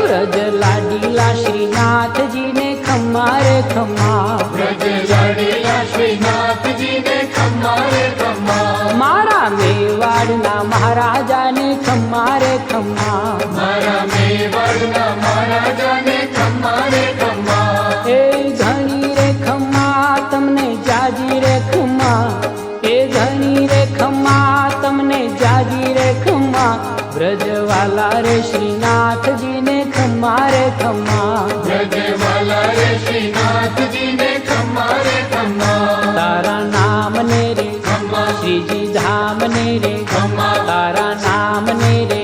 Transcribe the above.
વ્રજ લાડીલા શ્રીનાથજી ને ખમ્મા રે ખમ્મા, વ્રજ લાડીલા શ્રીનાથજી ને ખમ્મા રે ખમ્મા, મારા મેવાડના મહારાજા ને ખમ્મા રે ખમ્મા, મારા મેવાડના મહારાજા ને ખમ્મા રે ખમ્મા, એ ઘણી રે ખમ્મા તમને જાજી રે ખમ્મા, એ ઘણી રે ખમ્મા તમને જાજી રે ખમ્મા, વ્રજવાલા રે શ્રીનાથજી ને ખમ્મા રે ખમ્મા, વ્રજવાલા રે શ્રીનાથજી ને ખમ્મા રે ખમ્મા, તારા નામ ને રે ખમ્મા, શ્રીજી ધામ ને રે ખમ્મા, તારા નામ ને રે